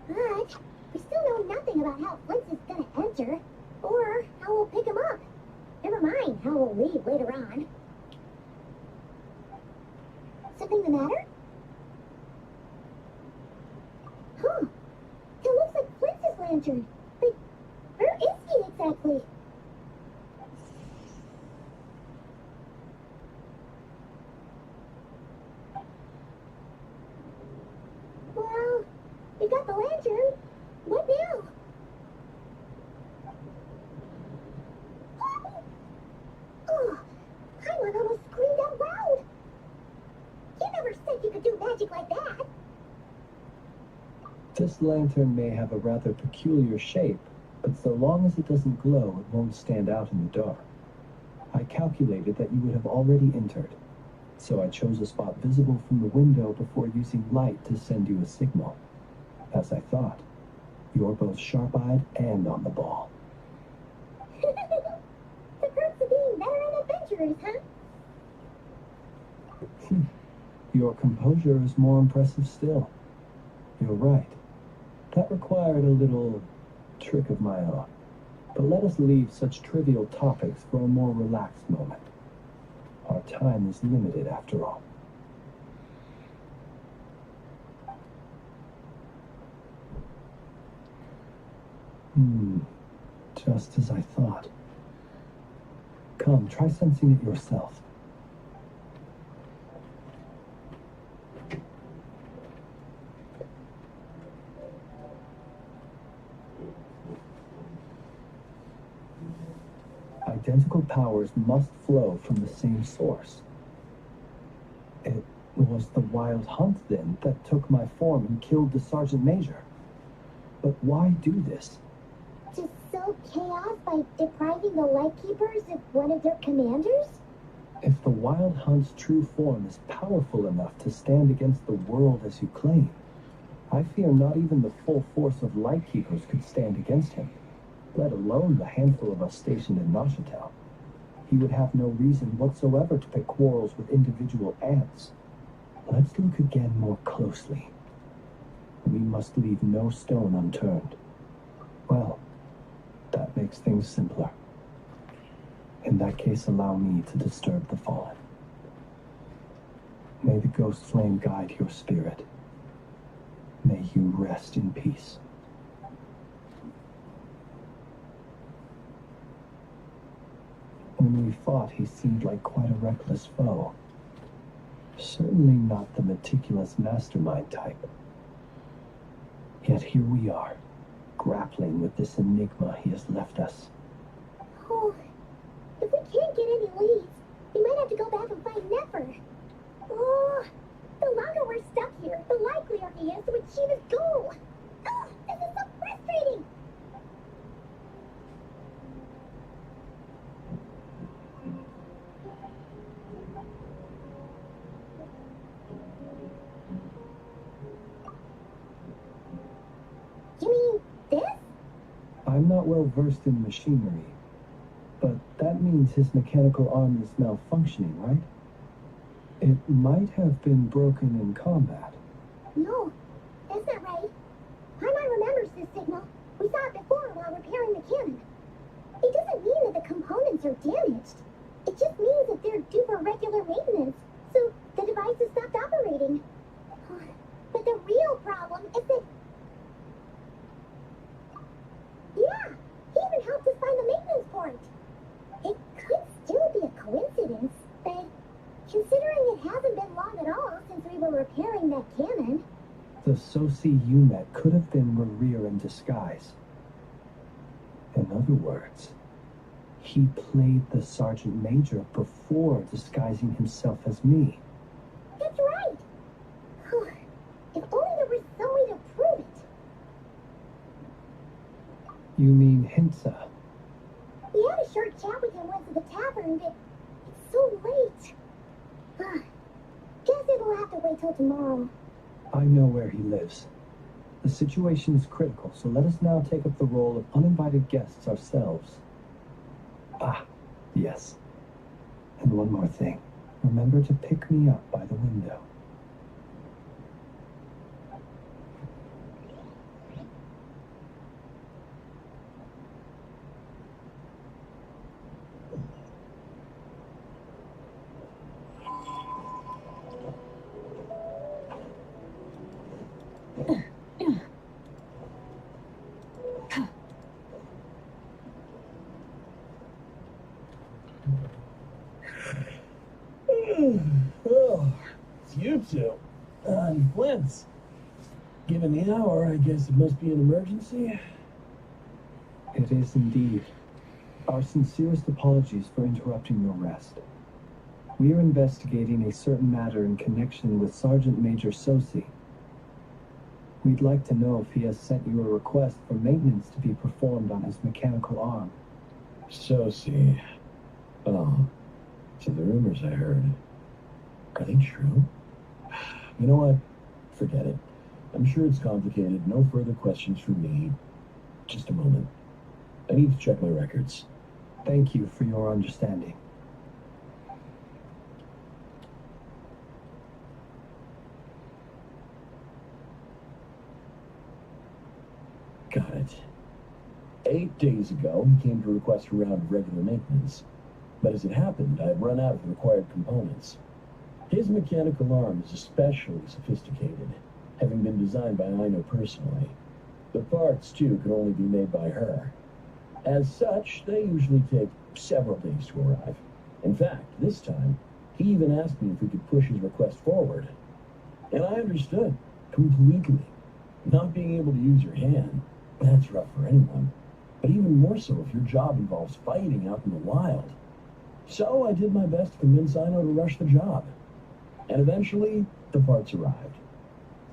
But we still know nothing about how Flint is gonna enter, or how we'll pick him up. Never mind how we'll leave later on. Something the matter? Huh. It looks like Flint's lantern. But where is he exactly? Well, we got the lantern. What now? Oh, Paimon almost screamed out loud. You never said you could do magic like that.
This lantern may have a rather peculiar shape, but so long as it doesn't glow, it won't stand out in the dark. I calculated that you would have already entered, so I chose a spot visible from the window before using light to send you a signal. As I thought, you're both sharp-eyed and on the ball.
The perks of being veteran adventurers, huh?
Your composure is more impressive still. You're right. That required a little trick of my own. But let us leave such trivial topics for a more relaxed moment. Our time is limited after all. Just as I thought. Come, try sensing it yourself. Identical powers must flow from the same source. It was the wild hunt, then, that took my form and killed the Sergeant Major. But why do this?
To sow chaos by depriving the Lightkeepers of one of their commanders?
If the Wild Hunt's true form is powerful enough to stand against the world as you claim, I fear not even the full force of Lightkeepers could stand against him, let alone the handful of us stationed in Neuchatel. He would have no reason whatsoever to pick quarrels with individual ants. Let's look again more closely. We must leave no stone unturned. Well, that makes things simpler. In that case, allow me to disturb the fallen. May the ghost flame guide your spirit. May you rest in peace. When we fought, he seemed like quite a reckless foe. Certainly not the meticulous mastermind type. Yet here we are, grappling with this enigma he has left us.
Oh, if we can't get any leads, We might have to go back and find Nefer. Oh, the longer we're stuck here, the likelier he is to achieve his goal. Oh, this is so frustrating. You mean this?
I'm not well versed in machinery, but that means his mechanical arm is malfunctioning, right? It might have been broken in combat.
No, that's not right. Paimon remembers this signal. We saw it before while repairing the cannon. It doesn't mean that the components are damaged. It just means that they're due for regular maintenance, so the device has stopped operating. But the real problem is that... Yeah, he even helped us find the maintenance port. It could still be a coincidence, but considering it hasn't been long at all since we were repairing that cannon...
The Sosi you met could have been Rerir in disguise. In other words, he played the Sergeant Major before disguising himself as me.
That's right! If only there was some way to prove it.
You mean Hinsa?
We had a short chat with him once at the tavern, but it's so late. Guess it will have to wait till tomorrow.
I know where he lives. The situation is critical, so let us now take up the role of uninvited guests ourselves. Ah, yes. And one more thing. Remember to pick me up by the window.
Oh, it's you two. Flins. Given the hour, I guess it must be an emergency.
It is indeed. Our sincerest apologies for interrupting your rest. We are investigating a certain matter in connection with Sergeant Major Sosi. We'd like to know if he has sent you a request for maintenance to be performed on his mechanical arm.
Sosi. Oh, so the rumors I heard, are they true? You know what? Forget it. I'm sure it's complicated. No further questions from me. Just a moment. I need to check my records.
Thank you for your understanding.
Got it. 8 days ago, he came to request a round of regular maintenance. But as it happened, I had run out of the required components. His mechanical arm is especially sophisticated, having been designed by Aino personally. The parts, too, could only be made by her. As such, they usually take several days to arrive. In fact, this time, he even asked me if we could push his request forward. And I understood, completely. Not being able to use your hand, that's rough for anyone. But even more so if your job involves fighting out in the wild. So I did my best to convince Aino to rush the job. And eventually, the parts arrived.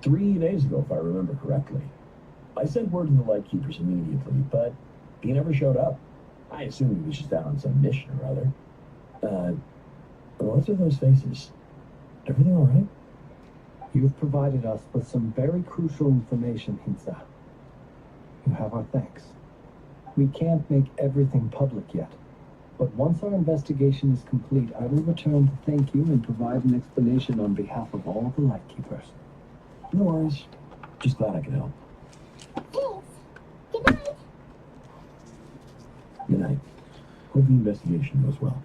3 days ago, if I remember correctly. I sent word to the Lightkeepers immediately, but he never showed up. I assumed he was just out on some mission or other. What are those faces? Everything all right?
You've provided us with some very crucial information, Hinsa. You have our thanks. We can't make everything public yet, but once our investigation is complete, I will return to thank you and provide an explanation on behalf of all the Lightkeepers.
No worries. Just glad I could help.
Thanks. Good night.
Good night. Hope the investigation goes well.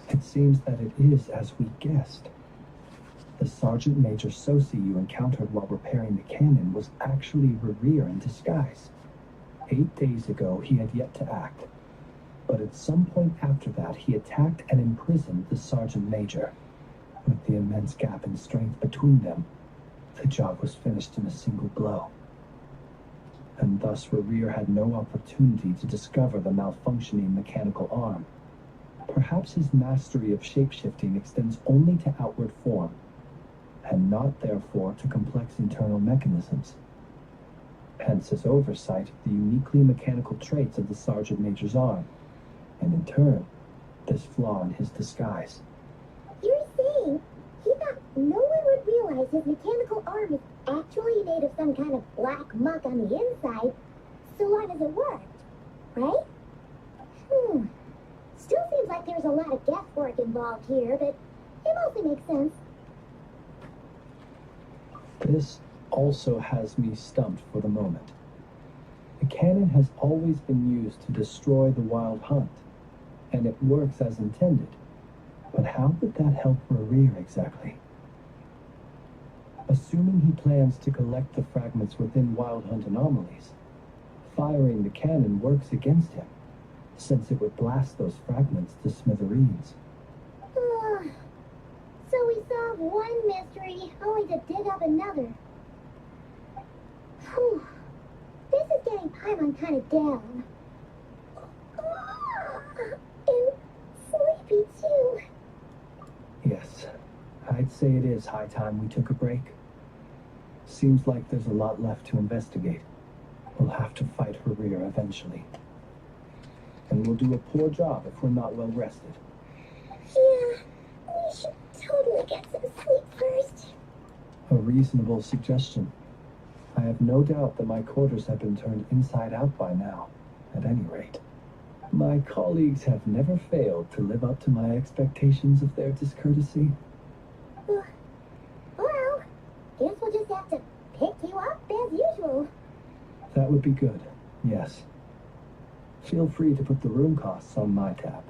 It seems that it is as we guessed. The Sergeant Major Sosi you encountered while repairing the cannon was actually Rerir in disguise. 8 days ago, he had yet to act. But at some point after that, he attacked and imprisoned the Sergeant Major. With the immense gap in strength between them, the job was finished in a single blow. and thus Rerir had no opportunity to discover the malfunctioning mechanical arm. Perhaps his mastery of shapeshifting extends only to outward form, and not therefore to complex internal mechanisms. Hence his oversight of the uniquely mechanical traits of the Sergeant Major's arm, and in turn, this flaw in his disguise.
You're saying he thought no one would realize his mechanical arm is actually made of some kind of black muck on the inside, so long as it worked, right? Still seems like there's a lot of guesswork involved here, but it mostly makes sense.
This also has me stumped for the moment. The cannon has always been used to destroy the wild hunt, and it works as intended. But how would that help Rerir exactly? Assuming he plans to collect the fragments within wild hunt anomalies, firing the cannon works against him, since it would blast those fragments to smithereens.
So we solve one mystery, only to dig up another. Whew. This is getting Paimon kind of down. And sleepy too.
Yes, I'd say it is high time we took a break. Seems like there's a lot left to investigate. We'll have to fight Rerir eventually. And we'll do a poor job if we're not well rested.
Yeah, we should totally get some sleep first.
A reasonable suggestion. I have no doubt that my quarters have been turned inside out by now, at any rate. My colleagues have never failed to live up to my expectations of their discourtesy.
Well, guess we'll just have to pick you up as usual.
That would be good, yes. Feel free to put the room costs on my tab.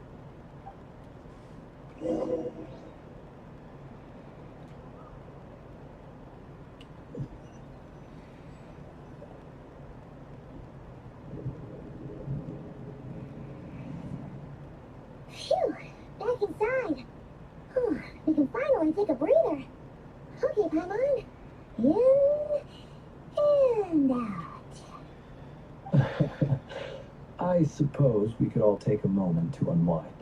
Phew, back inside. We can finally take a breather. Okay, Paimon. In and out.
I suppose we could all take a moment to unwind.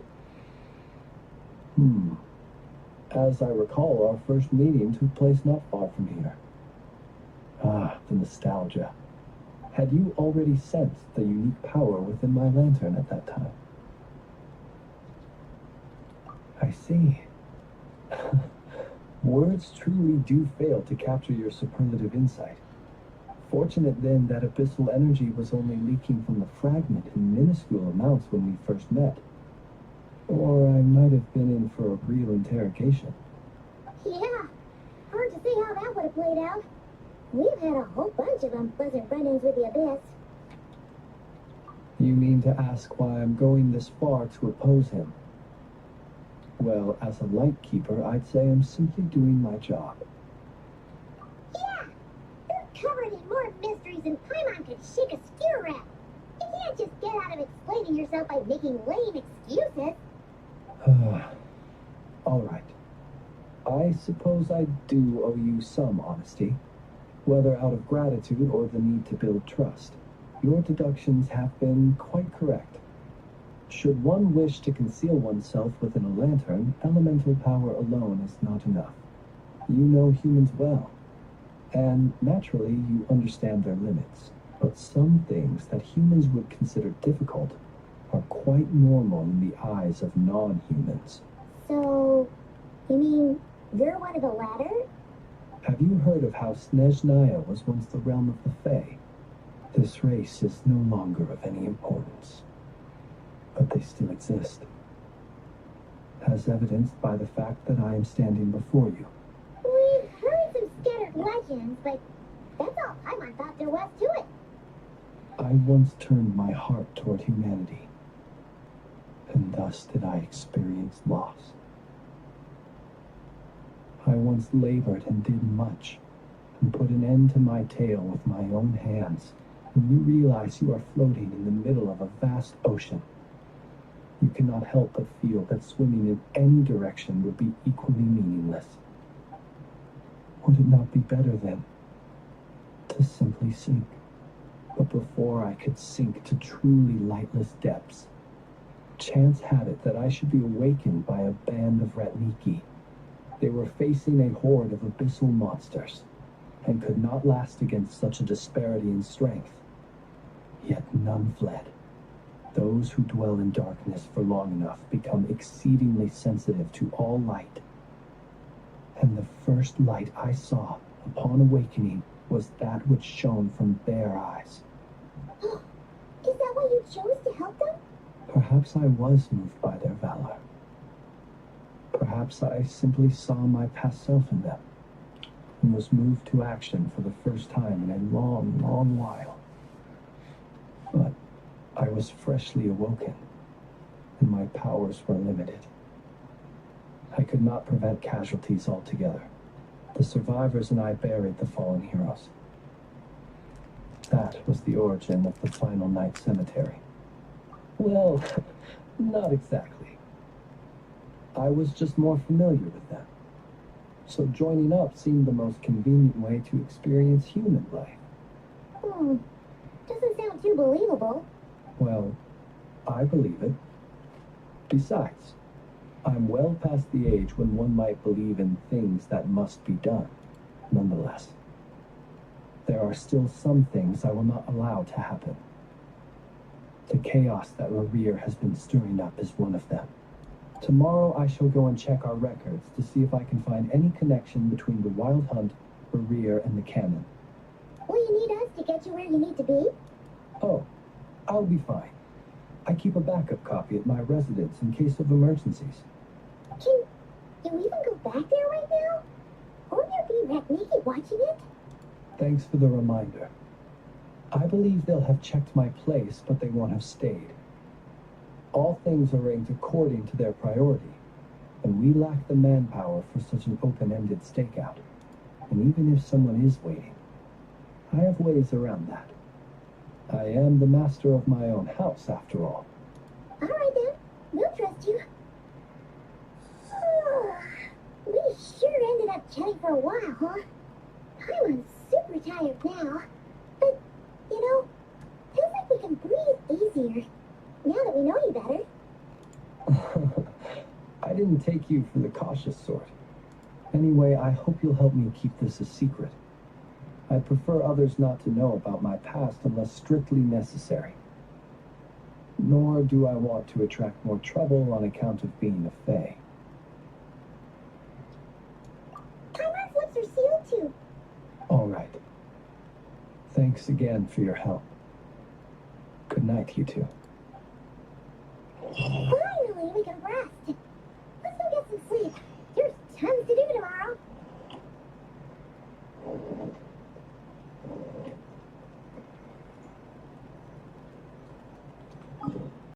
As I recall, our first meeting took place not far from here. Ah, the nostalgia. Had you already sensed the unique power within my lantern at that time? I see. Words truly do fail to capture your superlative insight. Fortunate then that abyssal energy was only leaking from the fragment in minuscule amounts when we first met. Or I might have been in for a real interrogation.
Yeah, hard to see how that would have played out. We've had a whole bunch of unpleasant run-ins with the Abyss.
You mean to ask why I'm going this far to oppose him? Well, as a light keeper, I'd say I'm simply doing my job.
Yeah, you're covered in more mysteries than Paimon could shake a steer around. You can't just get out of explaining yourself by making lame excuses.
All right. I suppose I do owe you some honesty, whether out of gratitude or the need to build trust. Your deductions have been quite correct. Should one wish to conceal oneself within a lantern, elemental power alone is not enough. You know humans well, and naturally you understand their limits. But some things that humans would consider difficult are quite normal in the eyes of non-humans.
So, you mean you're one of the latter?
Have you heard of how Snezhnaya was once the realm of the Fae? This race is no longer of any importance, but they still exist, as evidenced by the fact that I am standing before you.
We've heard some scattered legends, but that's all Paimon thought there was to it.
I once turned my heart toward humanity, and thus did I experience loss. I once labored and did much, and put an end to my tale with my own hands. When you realize you are floating in the middle of a vast ocean, you cannot help but feel that swimming in any direction would be equally meaningless. Would it not be better, then, to simply sink? But before I could sink to truly lightless depths, chance had it that I should be awakened by a band of Ratniki. They were facing a horde of abyssal monsters, and could not last against such a disparity in strength. Yet none fled. Those who dwell in darkness for long enough become exceedingly sensitive to all light. And the first light I saw upon awakening was that which shone from their eyes.
Is that why you chose to help them?
Perhaps I was moved by their valor. Perhaps I simply saw my past self in them, and was moved to action for the first time in a long, long while. But I was freshly awoken, and my powers were limited. I could not prevent casualties altogether. The survivors and I buried the fallen heroes. That was the origin of the Final Night Cemetery. Well, not exactly. I was just more familiar with them. So joining up seemed the most convenient way to experience human life.
Doesn't sound too believable.
Well, I believe it. Besides, I'm well past the age when one might believe in things that must be done. Nonetheless, there are still some things I will not allow to happen. The chaos that Rerir has been stirring up is one of them. Tomorrow I shall go and check our records to see if I can find any connection between the Wild Hunt, Rerir, and the Canon.
Will you need us to get you where you need to be?
Oh, I'll be fine. I keep a backup copy at my residence in case of emergencies.
Can you even go back there right now? Won't there be Ratniki watching it?
Thanks for the reminder. I believe they'll have checked my place, but they won't have stayed. All things are ranked according to their priority, and we lack the manpower for such an open-ended stakeout. And even if someone is waiting, I have ways around that. I am the master of my own house, after all.
All right then, we'll trust you. We sure ended up chatting for a while, huh? I'm super tired now, but, feels like we can breathe easier, now that we know you better.
I didn't take you for the cautious sort. Anyway, I hope you'll help me keep this a secret. I'd prefer others not to know about my past unless strictly necessary. Nor do I want to attract more trouble on account of being a fae.
Our flips are sealed too.
All right. Thanks again for your help. Good night, you two.
Bye.